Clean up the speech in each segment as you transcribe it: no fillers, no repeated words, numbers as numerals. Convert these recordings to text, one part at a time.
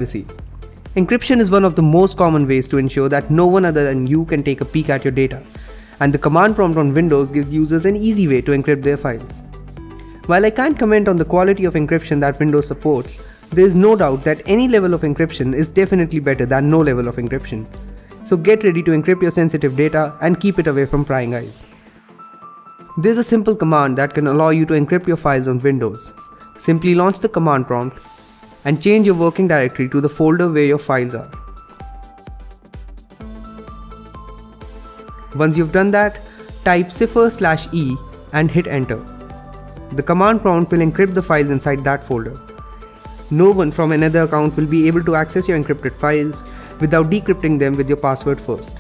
privacy. Encryption is one of the most common ways to ensure that no one other than you can take a peek at your data, and the command prompt on Windows gives users an easy way to encrypt their files. While I can't comment on the quality of encryption that Windows supports, there is no doubt that any level of encryption is definitely better than no level of encryption. So get ready to encrypt your sensitive data and keep it away from prying eyes. There's a simple command that can allow you to encrypt your files on Windows. Simply launch the command prompt and change your working directory to the folder where your files are. Once you've done that, type cipher/e and hit enter. The command prompt will encrypt the files inside that folder. No one from another account will be able to access your encrypted files without decrypting them with your password first.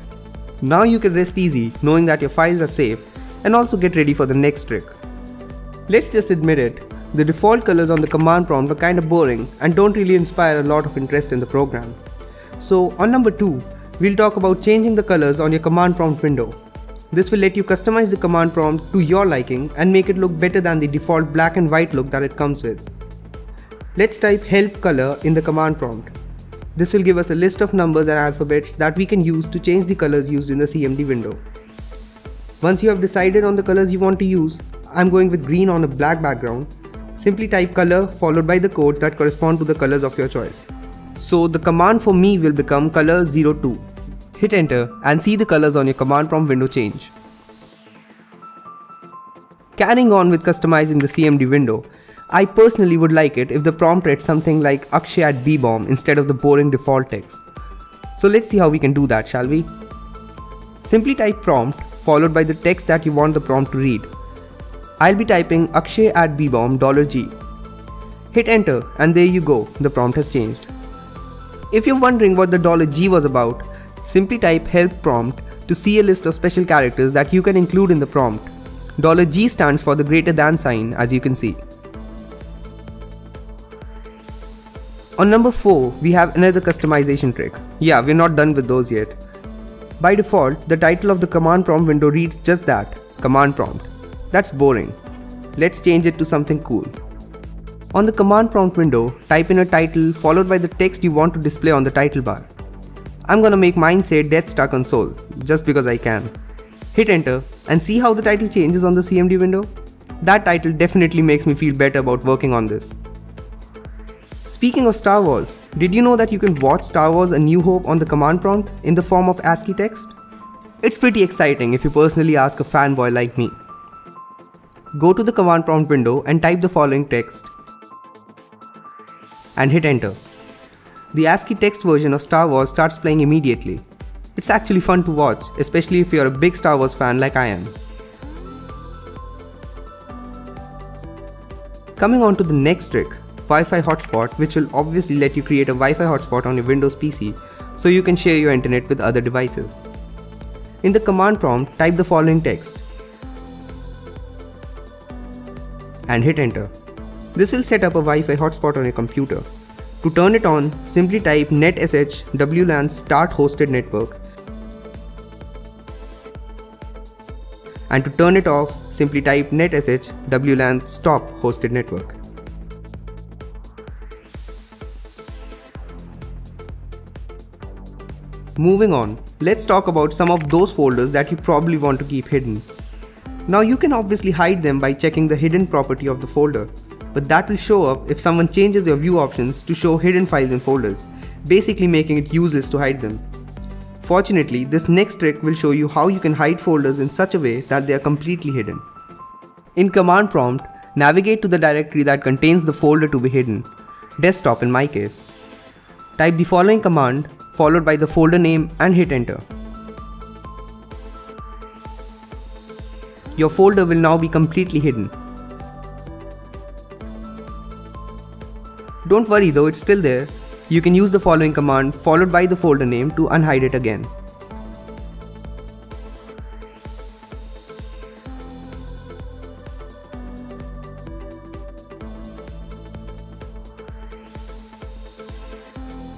Now you can rest easy knowing that your files are safe and also get ready for the next trick. Let's just admit it, the default colors on the command prompt are kinda boring and don't really inspire a lot of interest in the program. So on number 2, we'll talk about changing the colors on your command prompt window. This will let you customize the command prompt to your liking and make it look better than the default black and white look that it comes with. Let's type help color in the command prompt. This will give us a list of numbers and alphabets that we can use to change the colors used in the CMD window. Once you have decided on the colors you want to use, I'm going with green on a black background. Simply type color followed by the codes that correspond to the colors of your choice. So the command for me will become color 02. Hit enter and see the colors on your command prompt window change. Carrying on with customizing the CMD window, I personally would like it if the prompt read something like Akshay at B-bomb instead of the boring default text. So let's see how we can do that, shall we? Simply type prompt followed by the text that you want the prompt to read. I'll be typing Akshay at B-bomb $G. Hit enter and there you go, the prompt has changed. If you're wondering what the $G was about, simply type help prompt to see a list of special characters that you can include in the prompt. $G stands for the greater than sign, as you can see. On number 4, we have another customization trick. Yeah, we're not done with those yet. By default, the title of the command prompt window reads just that, command prompt. That's boring. Let's change it to something cool. On the command prompt window, type in a title followed by the text you want to display on the title bar. I'm gonna make mine say Death Star Console, just because I can. Hit enter and see how the title changes on the CMD window? That title definitely makes me feel better about working on this. Speaking of Star Wars, did you know that you can watch Star Wars A New Hope on the command prompt in the form of ASCII text? It's pretty exciting if you personally ask a fanboy like me. Go to the command prompt window and type the following text and hit enter. The ASCII text version of Star Wars starts playing immediately. It's actually fun to watch, especially if you're a big Star Wars fan like I am. Coming on to the next trick, Wi-Fi hotspot, which will obviously let you create a Wi-Fi hotspot on your Windows PC so you can share your internet with other devices. In the command prompt, type the following text and hit enter. This will set up a Wi-Fi hotspot on your computer. To turn it on, simply type netsh WLAN start hosted network. And to turn it off, simply type netsh WLAN stop hosted network. Moving on, let's talk about some of those folders that you probably want to keep hidden. Now you can obviously hide them by checking the hidden property of the folder, but that will show up if someone changes your view options to show hidden files in folders, basically making it useless to hide them. Fortunately, this next trick will show you how you can hide folders in such a way that they are completely hidden. In command prompt, navigate to the directory that contains the folder to be hidden, desktop in my case. Type the following command followed by the folder name and hit enter. Your folder will now be completely hidden. Don't worry though, it's still there. You can use the following command followed by the folder name to unhide it again.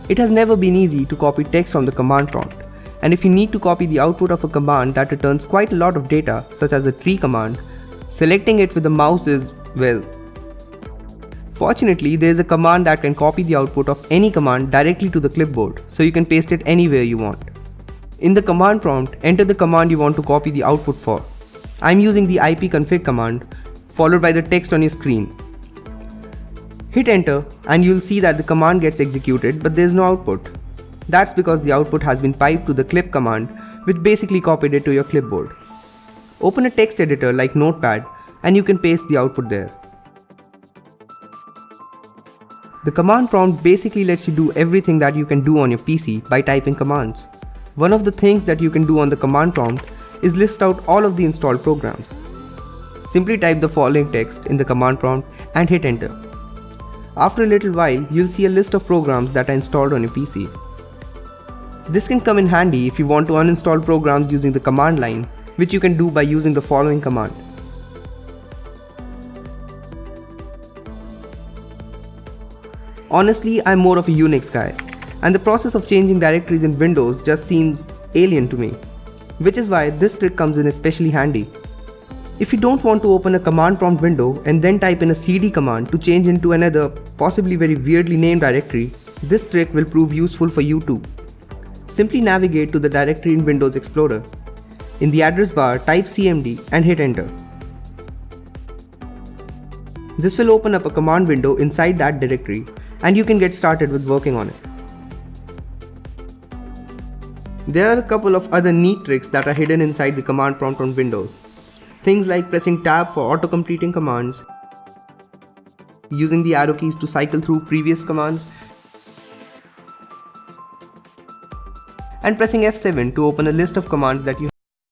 It has never been easy to copy text from the command prompt, and if you need to copy the output of a command that returns quite a lot of data, such as the tree command, selecting it with the mouse is, well, Fortunately, there is a command that can copy the output of any command directly to the clipboard, so you can paste it anywhere you want. In the command prompt, enter the command you want to copy the output for. I'm using the ipconfig command, followed by the text on your screen. Hit enter and you'll see that the command gets executed, but there's no output. That's because the output has been piped to the clip command, which basically copied it to your clipboard. Open a text editor like Notepad and you can paste the output there. The command prompt basically lets you do everything that you can do on your PC by typing commands. One of the things that you can do on the command prompt is list out all of the installed programs. Simply type the following text in the command prompt and hit enter. After a little while, you'll see a list of programs that are installed on your PC. This can come in handy if you want to uninstall programs using the command line, which you can do by using the following command. Honestly, I'm more of a Unix guy, and the process of changing directories in Windows just seems alien to me, which is why this trick comes in especially handy. If you don't want to open a command prompt window and then type in a cd command to change into another, possibly very weirdly named directory, this trick will prove useful for you too. Simply navigate to the directory in Windows Explorer. In the address bar, type cmd and hit enter. This will open up a command window inside that directory, and you can get started with working on it. There are a couple of other neat tricks that are hidden inside the command prompt on Windows. Things like pressing tab for auto-completing commands, using the arrow keys to cycle through previous commands, and pressing F7 to open a list of commands that you